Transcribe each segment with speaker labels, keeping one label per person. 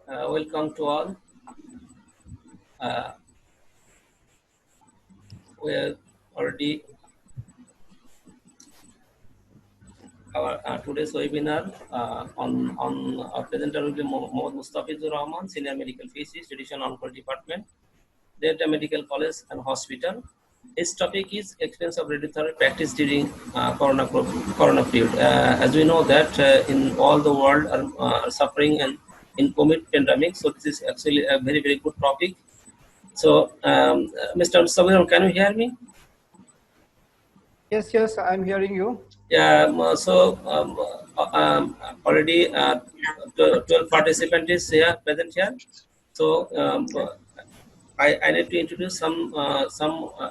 Speaker 1: Welcome to all. We are already our today's webinar on our presenter will be Mostafizur Rahman, Senior Medical Physicist, Division Oncology Department, Dept Medical College and Hospital. His topic is experience of radiotherapy practice during corona period. As we know that in all the world are suffering and in COVID pandemic, so this is actually a very good topic. So, Mr. Mostafizur, can you hear me?
Speaker 2: Yes, I'm hearing you.
Speaker 1: Yeah, already 12 participants is here present here. So I need to introduce some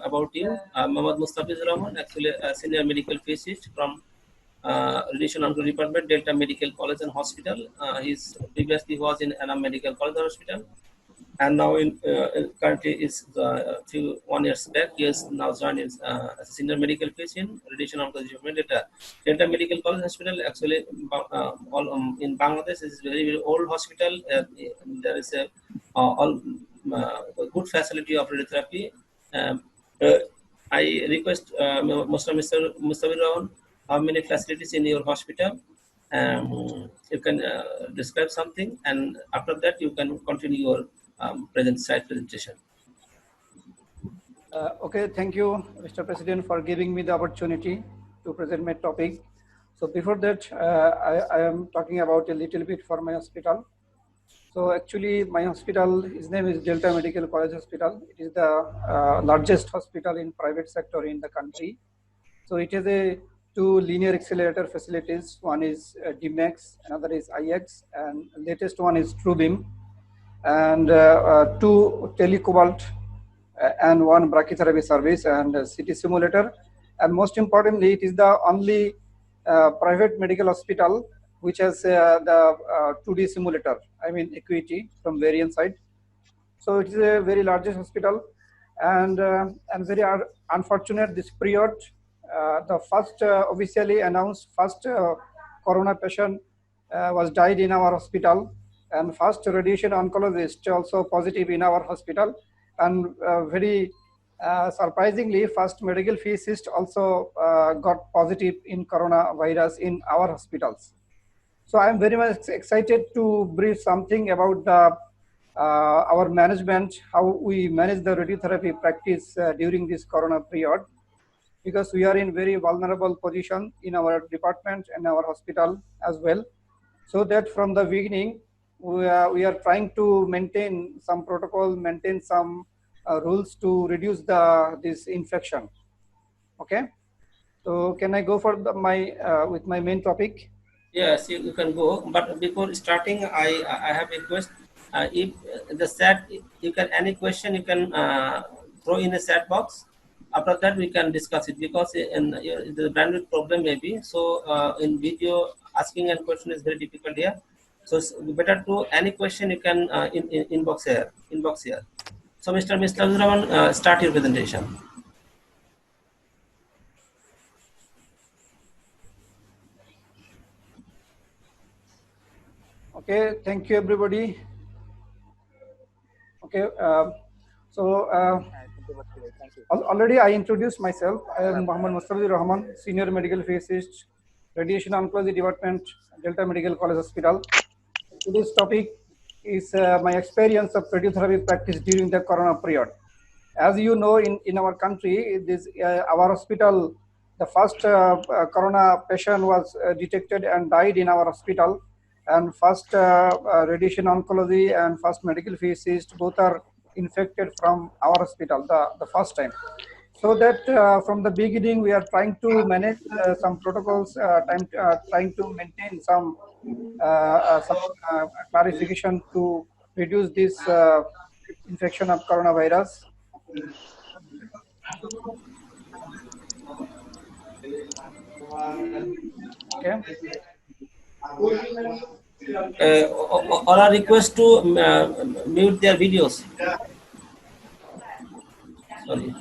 Speaker 1: about you. Mohammad Mostafizur Rahman, actually a senior medical physicist from Radiation Oncology Department, Delta Medical College and Hospital. He's previously was in Anam Medical College and Hospital, and now currently is 1 year back. He has now joined as a senior medical physician, Radiation Oncology Department, Delta Medical College Hospital. Actually, in Bangladesh is very old hospital. There is a good facility of radiotherapy. I request Mr. Mustafizur Rahman, how many facilities in your hospital? You can describe something, and after that you can continue your presentation.
Speaker 2: Okay, thank you, Mr. President, for giving me the opportunity to present my topic. So before that, I am talking about a little bit for my hospital. So actually, my hospital, his name is Delta Medical College Hospital. It is the largest hospital in private sector in the country. So it has two linear accelerator facilities. One is DMAX, another is IX, and latest one is TrueBeam, and two telecobalt and one brachytherapy service and CT simulator. And most importantly, it is the only private medical hospital which has the 2D simulator, I mean equity from variant side. So it is a very largest hospital, and very unfortunate this period. The first officially announced first corona patient was died in our hospital, and first radiation oncologist also positive in our hospital, and very surprisingly, first medical physicist also got positive in coronavirus in our hospitals. So I am very much excited to brief something about the our management, how we manage the radiotherapy practice during this corona period, because we are in very vulnerable position in our department and our hospital as well. So that from the beginning, we are trying to maintain some protocol, maintain some rules to reduce this infection. Okay. So can I go for with my main topic?
Speaker 1: Yes, you can go. But before starting, I have a request. If the chat, you can any question you can throw in the chat box. After that, we can discuss it, because in the bandwidth problem maybe. So in video, asking a question is very difficult here. So it's better to any question you can inbox here. So Mr. Rahman, start your presentation.
Speaker 2: Okay, thank you everybody. Okay, already I introduced myself. I am Mohammad Mostafizur Rahman, Senior Medical Physicist, Radiation Oncology Department, Delta Medical College Hospital. Today's topic is my experience of radiotherapy practice during the corona period. As you know, in our country, our hospital, the first corona patient was detected and died in our hospital, and first radiation oncology and first medical physicist both are infected from our hospital the first time. So that from the beginning we are trying to manage some protocols, trying to maintain some clarification to reduce this infection of coronavirus. Okay.
Speaker 1: Or a request to mute their videos. Sorry.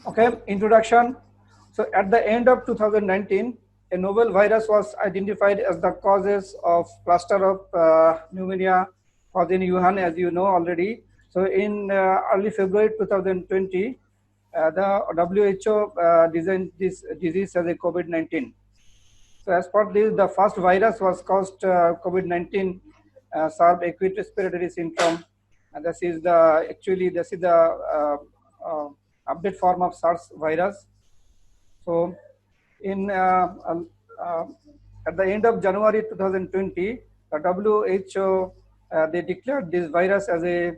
Speaker 2: Okay, introduction. So at the end of 2019, a novel virus was identified as the causes of cluster of pneumonia caused in Wuhan, as you know already. So in early February 2020, the WHO designed this disease as a COVID-19. So as per this, the first virus was caused COVID-19 SARS acute respiratory syndrome. And this is the uh, update form of SARS virus. So in uh, at the end of January 2020, the WHO they declared this virus as a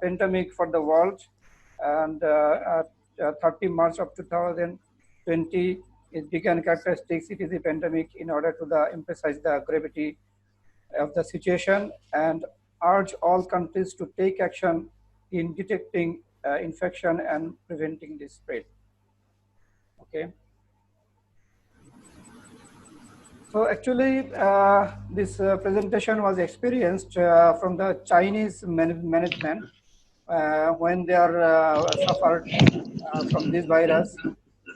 Speaker 2: pandemic for the world, and at 30 March of 2020, it began characteristics. It is a pandemic in order to emphasize the gravity of the situation and urge all countries to take action in detecting infection and preventing the spread. Okay. So actually, this presentation was experienced from the Chinese management when they are suffered from this virus.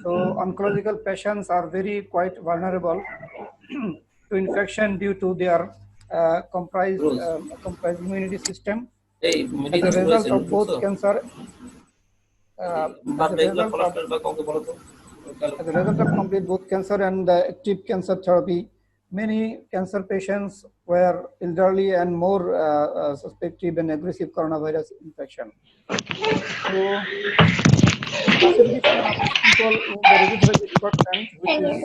Speaker 2: So oncological patients are very quite vulnerable to infection due to their comprised immunity system.
Speaker 1: এই
Speaker 2: As
Speaker 1: meeting
Speaker 2: a
Speaker 1: শুরু
Speaker 2: result
Speaker 1: হয়েছে
Speaker 2: of
Speaker 1: note
Speaker 2: both
Speaker 1: করছো
Speaker 2: cancer, as
Speaker 1: বাদ
Speaker 2: a
Speaker 1: এগুলো
Speaker 2: result of
Speaker 1: ফলাফল বা কাউকে বলো তো
Speaker 2: As a result of complete both cancer and active cancer therapy, many cancer patients were elderly and more suspective and aggressive coronavirus infection. So, classification of these people in the radiotherapy department, which is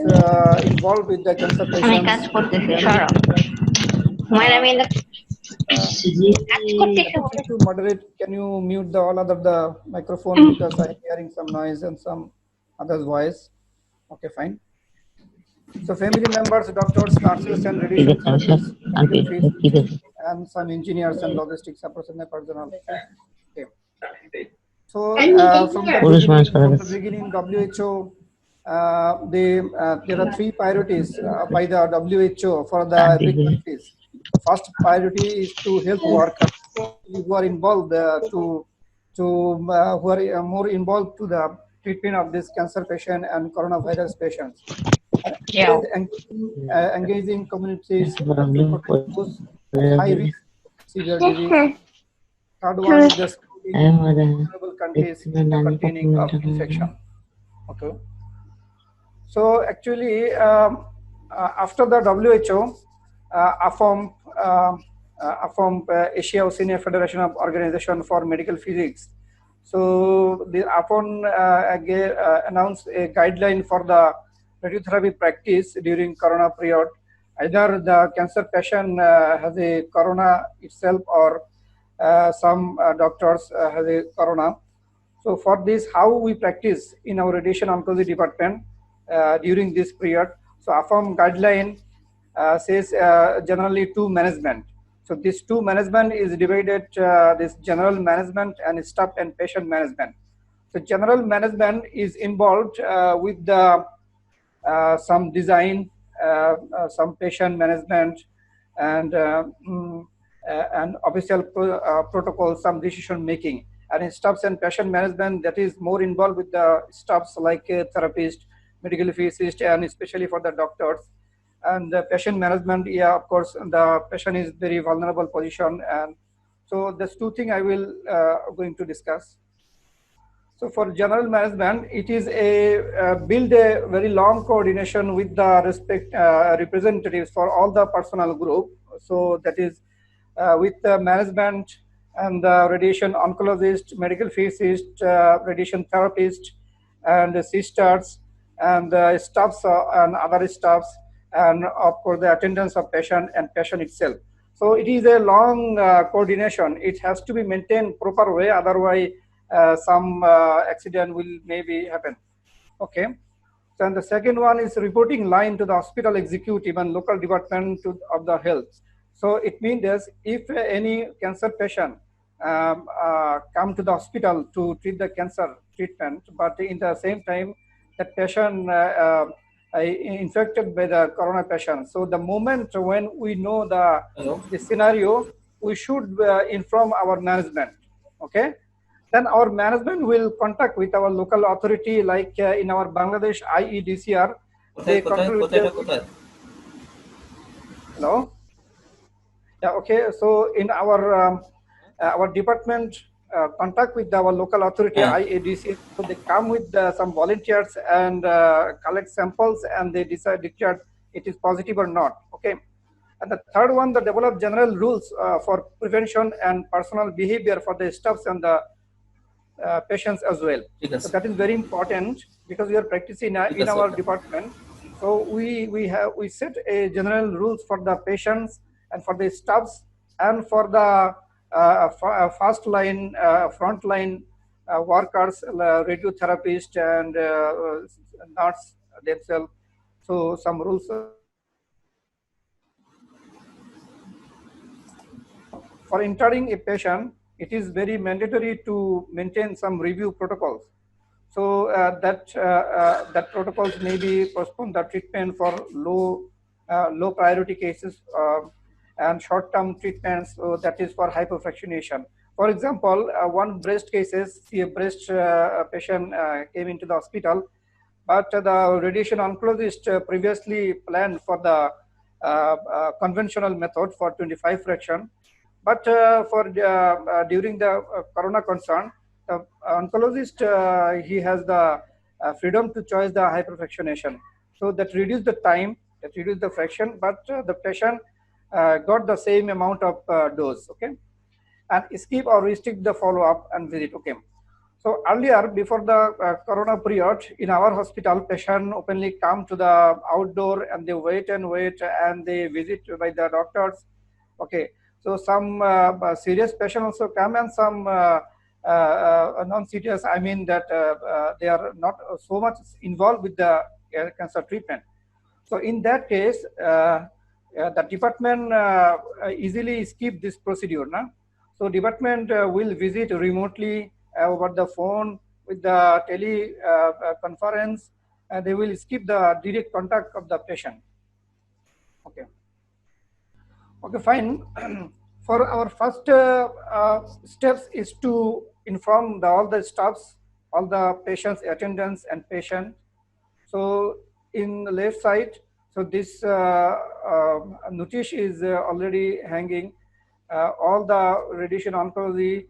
Speaker 2: involved with the cancer patients. To moderate, can you mute the all other the microphone because I'm hearing some noise and some other's voice. Okay, fine. So family members, doctors, nurses, and radiation therapists, medical physicists, and some engineers and logistics support personnel. Okay. So from the beginning, WHO, there are three priorities by the WHO for the every countries. The first priority is to health workers who are involved who are more involved to the treatment of this cancer patient and coronavirus patients. Engaging communities to protect those at high risk severe disease. Third one is the vulnerable countries containing of infection. Okay. So actually, after the WHO, AFOMP, Asia Oceania Federation of Organization for Medical Physics. So the AFON announced a guideline for the radiotherapy practice during corona period. Either the cancer patient has a corona itself or some doctors has a corona. So for this, how we practice in our radiation oncology department during this period. So AFOM guideline says generally two management. So this two management is divided, this general management and staff and patient management. So general management is involved with the some design, some patient management, and official protocol, some decision making. And in staffs and patient management, that is more involved with the staffs like therapist, medical physicist, and especially for the doctors. And the patient management, yeah, of course, the patient is very vulnerable position. And so there's two things I will going to discuss. So for general management, it is build a very long coordination with the representatives for all the personnel group. So that is with the management and the radiation oncologist, medical physicist, radiation therapist, and the sisters and the staffs and other staffs, and of course the attendance of patient and patient itself. So it is a long coordination. It has to be maintained proper way, otherwise some accident will maybe happen. Okay. So and the second one is reporting line to the hospital executive and local department of the health. So it means that if any cancer patient come to the hospital to treat the cancer treatment, but in the same time that patient infected by the corona patient. So the moment when we know the scenario, we should inform our management. Okay. Then our management will contact with our local authority, like in our Bangladesh IEDCR. They contact with the. Hello. Yeah. Okay. So in our department contact with our local authority IADC. So they come with some volunteers and collect samples, and they declare it is positive or not. Okay. And the third one, the develop general rules for prevention and personal behavior for the staffs and the patients as well. So that is very important because we are practicing in our department. So we set a general rules for the patients and for the staffs and for the first line, front line workers, radiotherapists and nurse themselves. So some rules. For entering a patient, it is very mandatory to maintain some review protocols. So that protocols may be postpone the treatment for low priority cases and short-term treatments. So that is for hypofractionation. For example, one breast cases, see a breast patient came into the hospital, but the radiation oncologist previously planned for the conventional method for 25 fraction. But for during the corona concern, the oncologist he has the freedom to choose the hyperfractionation. So that reduce the time, that reduce the fraction, but the patient got the same amount of dose. Okay, and skip or restrict the follow up and visit. Okay. So earlier, before the corona period, in our hospital, patient openly come to the outdoor and they wait and they visit by the doctors. Okay, so some serious patient also come and some non-serious. I mean that they are not so much involved with the cancer treatment. So in that case, the department easily skip this procedure. Na? So department will visit remotely over the phone with the tele conference. They will skip the direct contact of the patient. Okay. Okay, fine. For our first steps is to inform all the staffs, all the patients, attendants, and patient. So in the left side, so this notice is already hanging. All the radiation oncology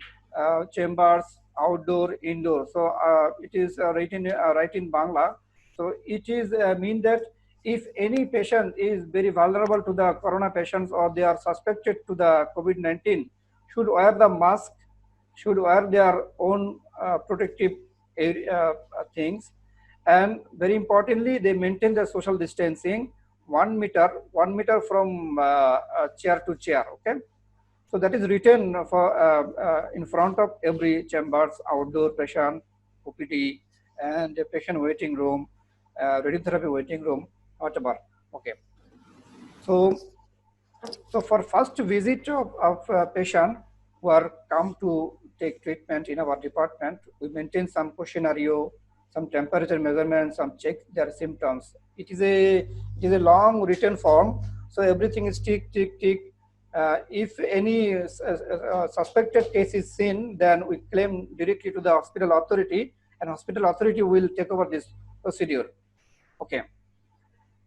Speaker 2: chambers, outdoor, indoor. So it is written right in Bangla. So it is mean that if any patient is very vulnerable to the corona patients or they are suspected to the COVID-19, should wear the mask, should wear their own protective things, and very importantly, they maintain the social distancing 1 meter from chair to chair. Okay, so that is written for in front of every chambers, outdoor patient, OPD, and a patient waiting room, radiotherapy waiting room, whatever. Okay, so for first visit of patient who are come to take treatment in our department, we maintain some questionnaire, some temperature measurements, some check their symptoms. It is a long written form, so everything is tick tick tick. If any suspected case is seen, then we claim directly to the hospital authority, and hospital authority will take over this procedure. Okay,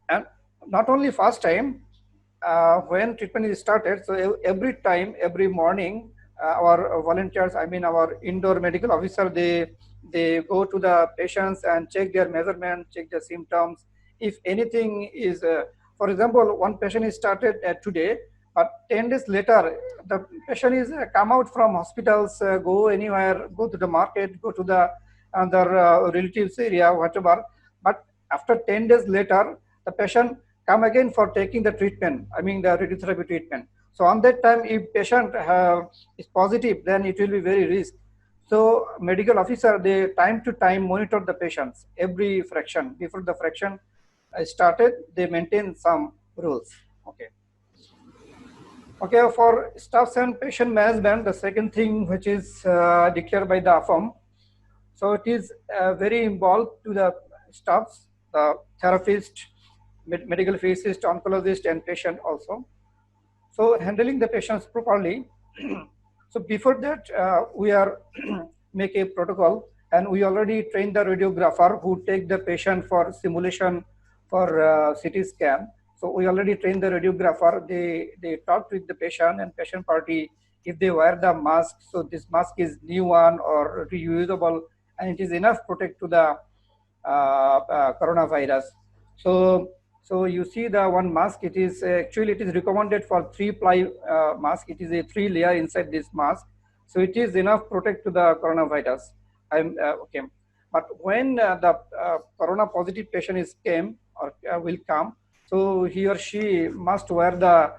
Speaker 2: and not only first time, when treatment is started, so every time, every morning, our volunteers, I mean our indoor medical officer, they go to the patients and check their measurement, check their symptoms. If anything is, for example, one patient is started today, but 10 days later, the patient is come out from hospitals, go anywhere, go to the market, go to the other relatives area, whatever. But after 10 days later, the patient come again for taking the treatment, I mean the radiotherapy treatment. So on that time, if patient is positive, then it will be very risk. So medical officer, they time to time monitor the patients every fraction. Before the fraction started, they maintain some rules. Okay. Okay, for staffs and patient management, the second thing which is declared by the AFOM, so it is very involved to the staffs, the therapist, medical physicist, oncologist, and patient also. So handling the patients properly. So before that, we are make a protocol, and we already trained the radiographer who take the patient for simulation for CT scan. So we already trained the radiographer. They talked with the patient and patient party if they wear the mask. So this mask is new one or reusable, and it is enough protect to the coronavirus. So you see the one mask. It is actually it is recommended for 3-ply mask. It is a 3-layer inside this mask. So it is enough protect to the coronavirus. I'm okay. But when the corona positive patient is came or will come, so he or she must wear the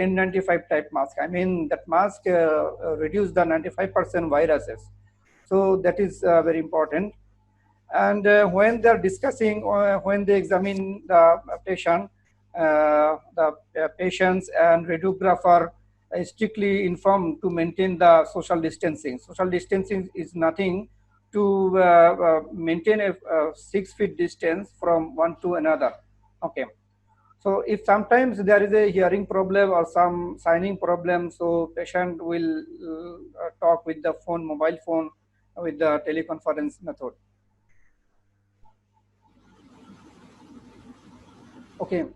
Speaker 2: N95 type mask. I mean that mask reduce the 95% viruses. So that is very important. And when they're discussing or when they examine the patient, the patients and radiographer is strictly informed to maintain the social distancing. Social distancing is nothing to maintain a 6 feet distance from one to another. Okay. So if sometimes there is a hearing problem or some signing problem, so patient will talk with the phone, mobile phone, with the teleconference method. Okay,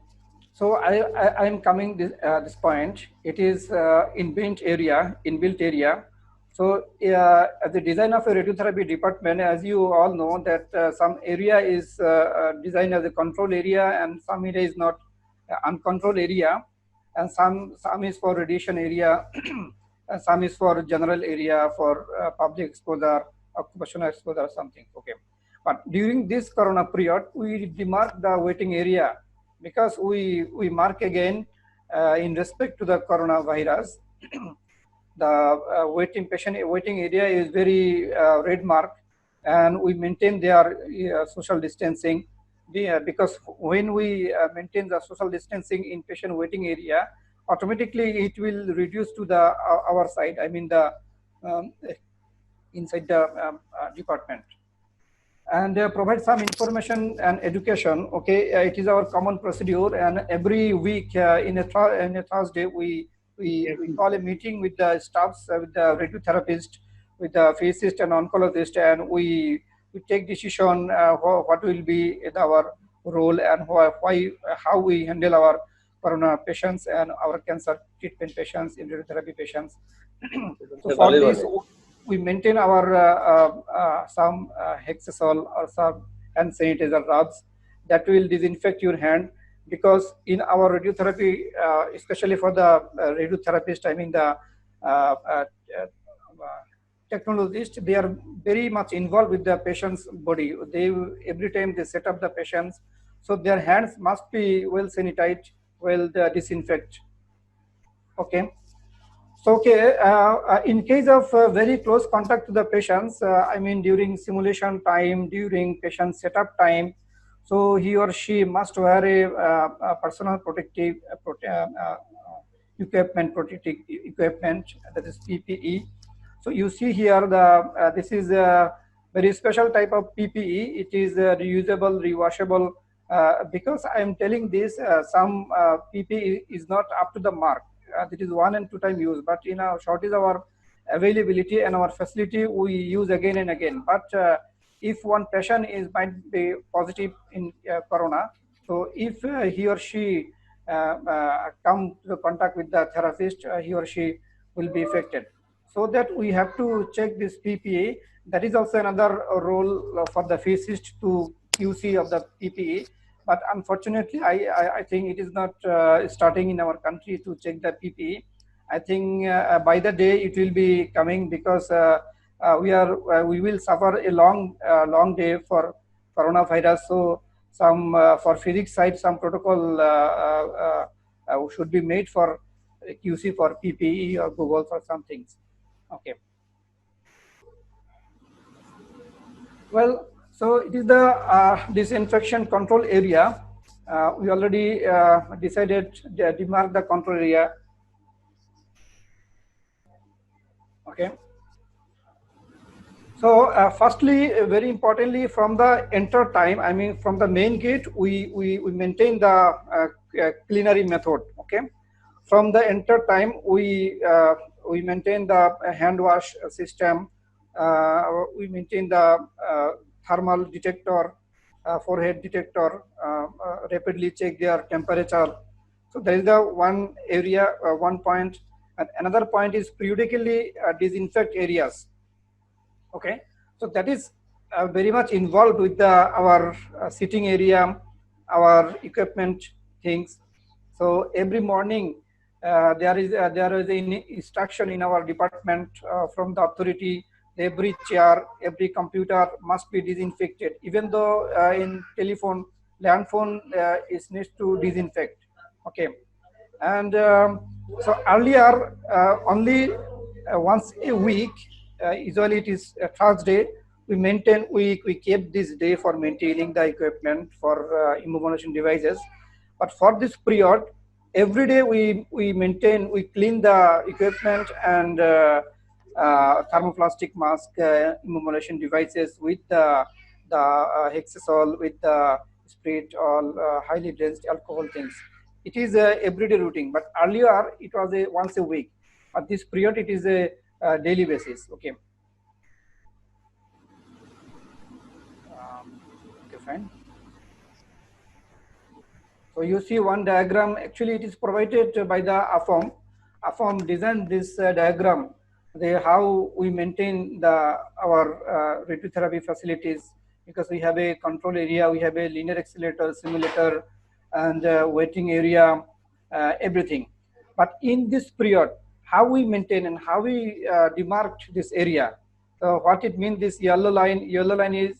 Speaker 2: so I am coming this point. It is inbuilt area. So as the design of a radiotherapy department, as you all know, that some area is designed as a control area, and some area is not uncontrolled area, and some is for radiation area, and some is for general area for public exposure, occupational exposure, or something. Okay, but during this corona period, we demark the waiting area because we mark again in respect to the coronavirus. The waiting area is very red mark, and we maintain their social distancing. Because when we maintain the social distancing in patient waiting area, automatically it will reduce to the our side. I mean the um, inside the department, and provide some information and education. Okay, it is our common procedure, and every week in a Thursday we call a meeting with the staffs, with the radiotherapist, with the physicist and oncologist, and we take decision what will be our role and why how we handle our corona patients and our cancer treatment patients, in radiotherapy patients. So for this, we maintain our some hexazole or some hand sanitizer rubs that will disinfect your hand, because in our radiotherapy, especially for the radiotherapist, I mean the technologists, they are very much involved with the patient's body. They every time they set up the patients, so their hands must be well sanitized, well disinfect. Okay. So, okay, in case of very close contact to the patients, I mean during simulation time, during patient setup time, so he or she must wear a personal protective equipment, protective equipment, that is PPE. So you see here the this is a very special type of PPE. It is reusable, rewashable. Because I am telling this, some PPE is not up to the mark. It is 1 and 2 time use, but in our shortage our availability and our facility we use again and again. But if one patient is might be positive in corona, so if he or she come to the contact with the therapist, he or she will be affected. So that we have to check this PPE. That is also another role for the physicist to QC of the PPE. But unfortunately, I think it is not starting in our country to check the PPE. I think by the day it will be coming, because we will suffer a long day for coronavirus. So some for physics side, some protocol should be made for QC for PPE or Google for some things. Okay. Well, so it is the disinfection control area. We already decided to demark the control area. Okay. So firstly, very importantly, from the enter time, I mean from the main gate, we maintain the culinary method. Okay. From the enter time, we maintain the hand wash system. we maintain the thermal detector, forehead detector, rapidly check their temperature. So there is the one area, one point, and another point is periodically disinfect areas. Okay, so that is very much involved with our sitting area, our equipment things. So every morning there is an instruction in our department from the authority. Every chair, every computer must be disinfected. Even though in telephone, land phone is needs to disinfect. Okay, and so earlier only once a week, usually it is Thursday, we kept this day for maintaining the equipment for immunization devices. But for this period, every day we clean the equipment and thermoplastic mask, immunization devices with the hexazole, with the spirit, all highly dense alcohol things. It is a everyday routine, but earlier it was a once a week. At this period, it is a daily basis. Okay. Okay, fine. So you see one diagram. Actually, it is provided by the AFOM. AFOM designed this diagram. How we maintain our radiotherapy facilities, because we have a control area, we have a linear accelerator, simulator, and waiting area, everything. But in this period, how we maintain and how we demarked this area. So what it means, this yellow line is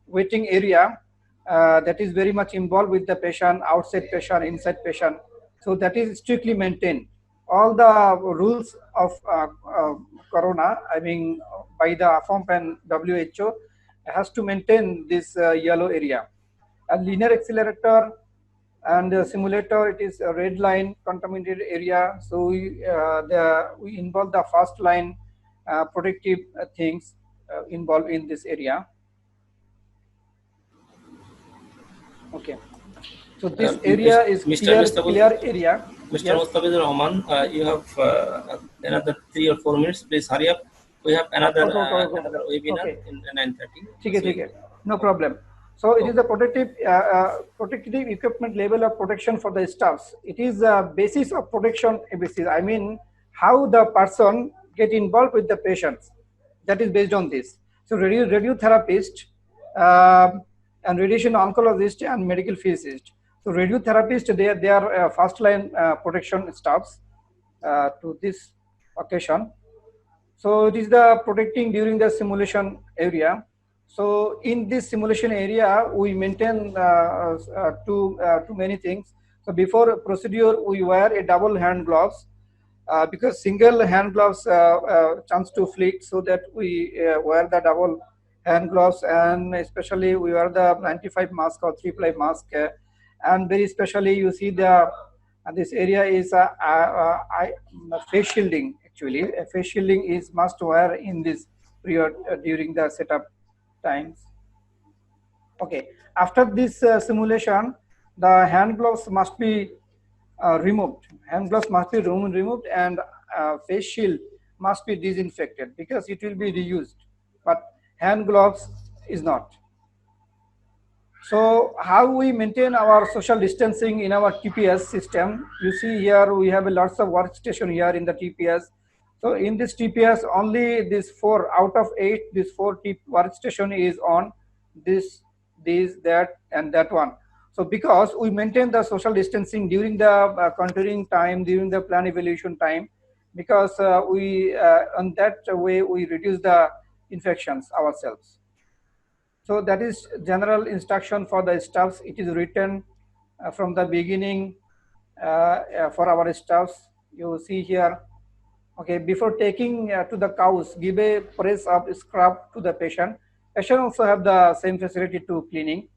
Speaker 2: waiting area, that is very much involved with the patient, outside patient, inside patient. So that is strictly maintained. All the rules of corona, I mean, by the AFOMP and WHO, has to maintain this yellow area. A linear accelerator and simulator, it is a red line contaminated area. So we involve the first line protective things involved in this area. Okay. So this area is clear area.
Speaker 1: Mr.
Speaker 2: Yes.
Speaker 1: Mostafizur Rahman, you have another 3 or 4 minutes. Please hurry up. We have another another webinar in 9:30.
Speaker 2: Okay. No problem. So it is a protective equipment level of protection for the staffs. It is a basis of protection basis. I mean, how the person get involved with the patients. That is based on this. So radiotherapist and radiation oncologist and medical physicist. So radiotherapist, they are first line protection staffs to this occasion. So it is the protecting during the simulation area. So in this simulation area, we maintain too many things. So before procedure, we wear a double hand gloves because single hand gloves chance to flick, so that we wear the double hand gloves, and especially we wear the 95 mask or 3-ply mask, and very especially you see the this area is face shielding. Actually, a face shielding is must wear in this period during the setup times. Okay, after this simulation, the hand gloves must be removed. Hand gloves must be removed, and face shield must be disinfected because it will be reused. But hand gloves is not. So how we maintain our social distancing in our TPS system? You see here we have a lots of workstation here in the TPS. So in this TPS, only this 4 out of 8, this 4 workstation is on. This, that, and that one. So because we maintain the social distancing during the contouring time, during the plan evaluation time, because we on that way we reduce the infections ourselves. So that is general instruction for the staffs. It is written from the beginning for our staffs. You see here. Okay, before taking to the cows, give a press of scrub to the patient. Patient also have the same facility to cleaning,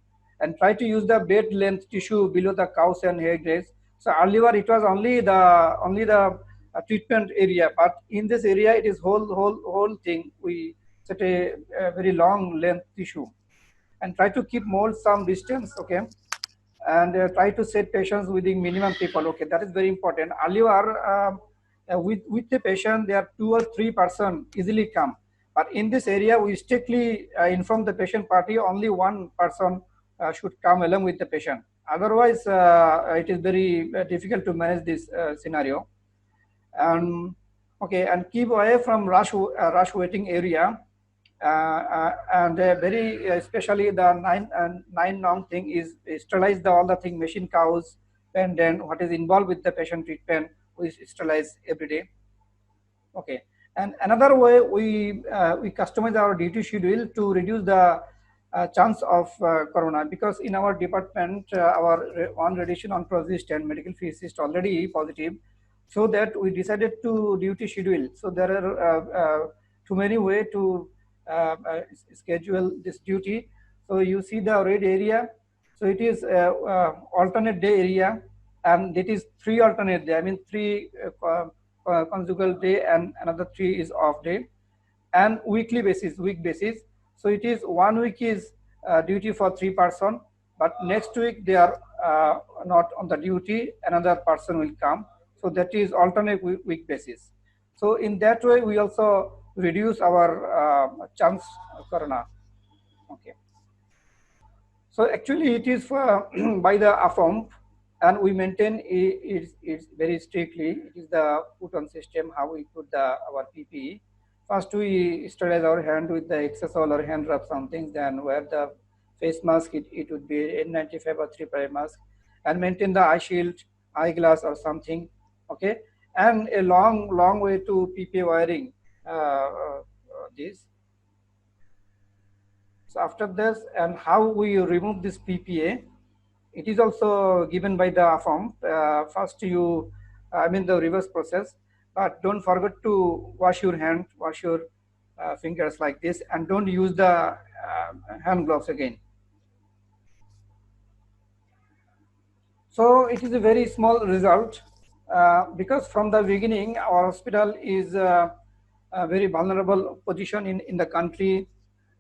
Speaker 2: and try to use the bed length tissue below the cows and hair grays. So earlier it was only the treatment area, but in this area it is whole thing. We set a very long length tissue, and try to keep more some distance. Okay, and try to set patients within minimum people. Okay, that is very important. Earlier with the patient, there are 2 or 3 person easily come, But in this area, we strictly inform the patient party only one person should come along with the patient. Otherwise, it is very difficult to manage this scenario. Okay, and keep away from rush waiting area. And very especially the 9 norm thing is sterilize all the thing, machine cows, and then what is involved with the patient treatment, we sterilize every day. Okay, and another way we customize our duty schedule to reduce the chance of corona, because in our department our one radiation oncologist and medical physicist already positive, so that we decided to duty schedule. So there are too many way to schedule this duty. So you see the red area, so it is alternate day area, and it is 3 alternate day, I mean 3 conjugal day, and another 3 is off day, and weekly basis, week basis. So it is 1 week is duty for 3 person, but next week they are not on the duty, another person will come. So that is alternate week basis. So in that way, we also reduce our chance of corona. Okay. So actually, it is for by the IOMP, and we maintain it's very strictly. It is the put-on system how we put our PPE. First, we sterilize our hand with the Exasol or hand rub something. Then wear the face mask. It would be N95 or 3-ply mask, and maintain the eye shield, eyeglass or something. Okay, and a long way to PPE wearing. This. So after this, and how we remove this PPA, it is also given by the IOMP. First you, I mean the reverse process, but don't forget to wash your hand, wash your fingers like this, and don't use the hand gloves again. So it is a very small result because from the beginning our hospital is a very vulnerable position in the country.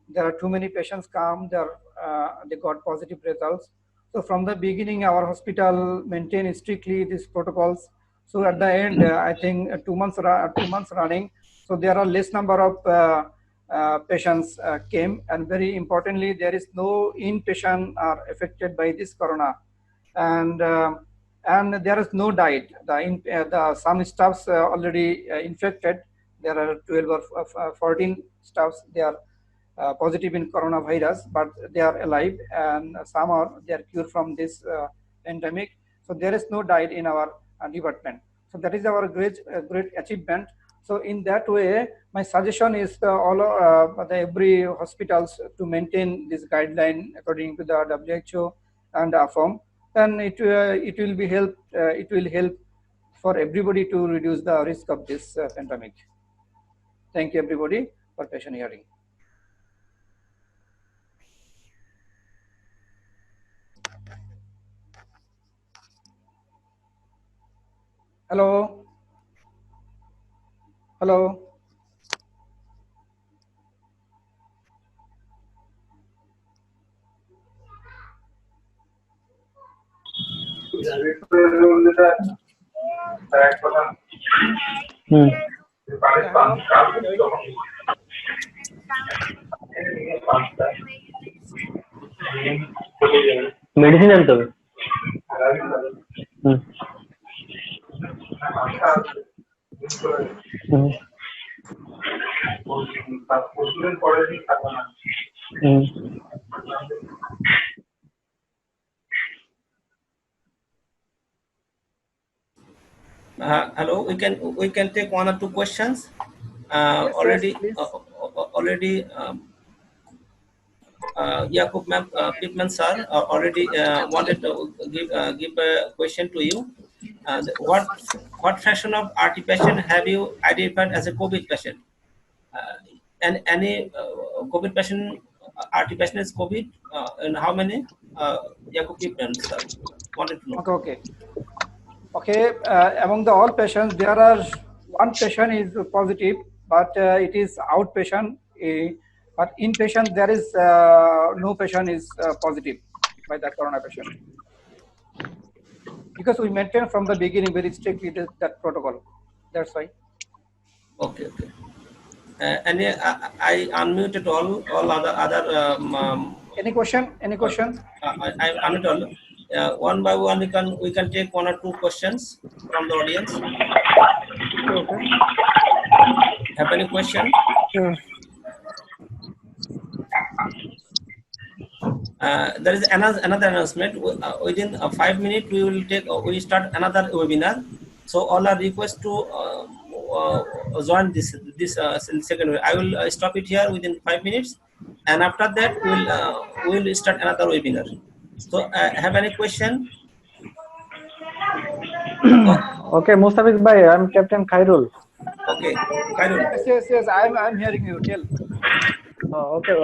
Speaker 2: There are too many patients come, they got positive results. So from the beginning our hospital maintained strictly these protocols. So at the end, I think 2 months running, so there are less number of patients came, and very importantly, there is no inpatient are affected by this corona, and there is no diet. Some staffs already infected. There are 12 or 14 staffs. They are positive in coronavirus, but they are alive, and some are they are cured from this pandemic. So there is no diet in our department. So that is our great achievement. So in that way, my suggestion is every hospitals to maintain this guideline according to the WHO and IOMP, and it will be it will help for everybody to reduce the risk of this pandemic. Thank you everybody for patient hearing. Hello. Hello.
Speaker 3: Hmm. Medicine आनते হবে
Speaker 1: Hello, we can take 1 or 2 questions.
Speaker 2: Yes,
Speaker 1: Already,
Speaker 2: please.
Speaker 1: Yakub Pipman sir already wanted to give a question to you. What fraction of RT patient have you identified as a COVID patient? And any COVID patient, RT patient is COVID, and how many? Yakub Pipman sir wanted to know.
Speaker 2: Okay. Among the all patients, there are one patient is positive, but it is outpatient. But inpatient, there is no patient is positive by the corona patient, because we maintain from the beginning very strictly that protocol. That's why.
Speaker 1: Okay. And I unmuted all other
Speaker 2: Any question? Any question?
Speaker 1: I unmute all. One by one, we can take one or two questions from the audience.
Speaker 2: Okay.
Speaker 1: Have any question? There is another announcement. Within 5 minutes, we will we start another webinar. So all are request to join this second webinar. I will stop it here within 5 minutes, and after that we'll start another webinar. So have any question? Oh,
Speaker 4: Okay, Mostafizur bhai, I'm Captain Khairul.
Speaker 1: okay, Khairul.
Speaker 2: Yes. I'm hearing you. Tell.
Speaker 4: Okay,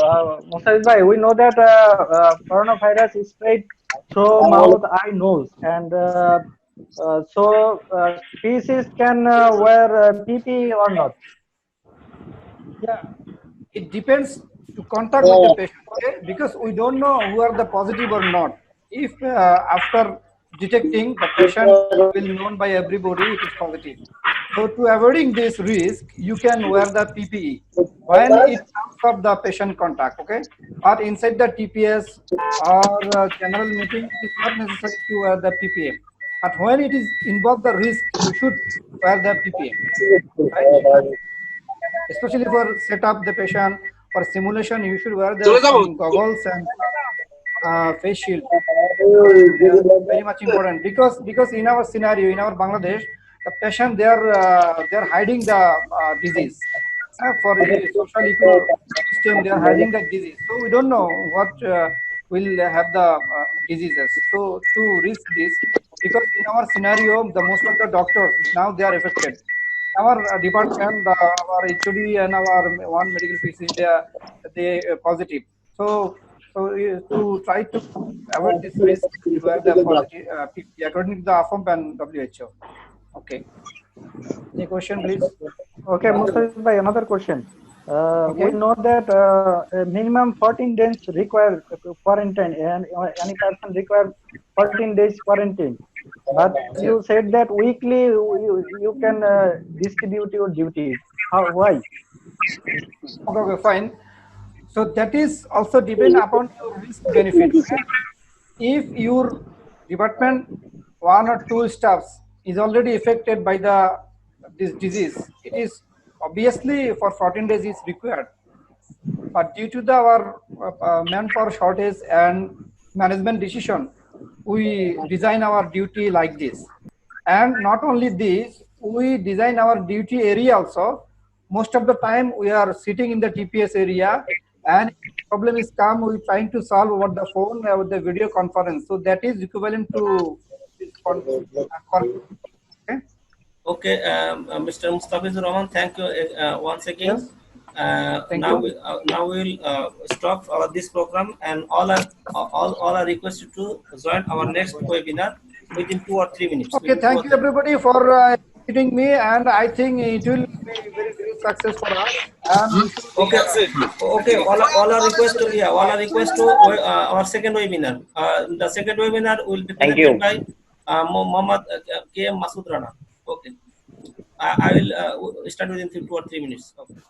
Speaker 4: Mostafizur bhai, we know that coronavirus is spread through mouth, eye, nose, and so species can wear PPE or not.
Speaker 2: Yeah, it depends to contact with the patient, okay? Because we don't know who are the positive or not. If after detecting the patient will known by everybody it is positive. So to avoiding this risk, you can wear the PPE when it comes of the patient contact, okay? Or inside the TPS or general meeting, it is not necessary to wear the PPE. But when it is involve the risk, you should wear the PPE, right? Especially for set up the patient for simulation, you should wear the some goggles and face shield. Very much important because in our scenario in our Bangladesh, the patient they're hiding the disease. For social ecosystem, they are hiding the disease. So we don't know what will have the diseases. So to risk this, because in our scenario, the most of the doctors now they are affected. Our department, our HOD and our one medical physician, they positive. So to try to avoid this risk, we wear the positive PPE according to the IOMP and WHO. Okay. Any question, please?
Speaker 4: Okay, Mostafizur bhai, another question. We
Speaker 2: Okay.
Speaker 4: know that minimum 14 days require quarantine, and any person require 14 days quarantine. But
Speaker 2: Yes.
Speaker 4: you said that weekly you can distribute your duties. How? Why?
Speaker 2: Okay, fine. So that is also depend upon your risk benefit. Okay? If your department one or two staffs is already affected by this disease, it is obviously for 14 days is required. But due to our manpower shortage and management decision, we design our duty like this. And not only this, we design our duty area also. Most of the time, we are sitting in the TPS area, and problem is come, we trying to solve over the phone with the video conference. So that is equivalent to this okay.
Speaker 1: Okay, Mr. Mostafizur Rahman, thank you once again.
Speaker 2: Yes. Thank
Speaker 1: Now
Speaker 2: you.
Speaker 1: we'll stop this program, and all are requested to join our next webinar within 2 or 3 minutes.
Speaker 2: Okay,
Speaker 1: Within 2
Speaker 2: thank
Speaker 1: or
Speaker 2: you
Speaker 1: 3 minutes.
Speaker 2: everybody for inviting me, and I think it will be very great success for us. And we should
Speaker 1: Okay, okay. All are request to our second webinar. The second webinar will be
Speaker 3: Thank
Speaker 1: presented
Speaker 3: you.
Speaker 1: by Mohammad K. M. Masood Rana. Okay, I will start within 2 or 3 minutes. Okay.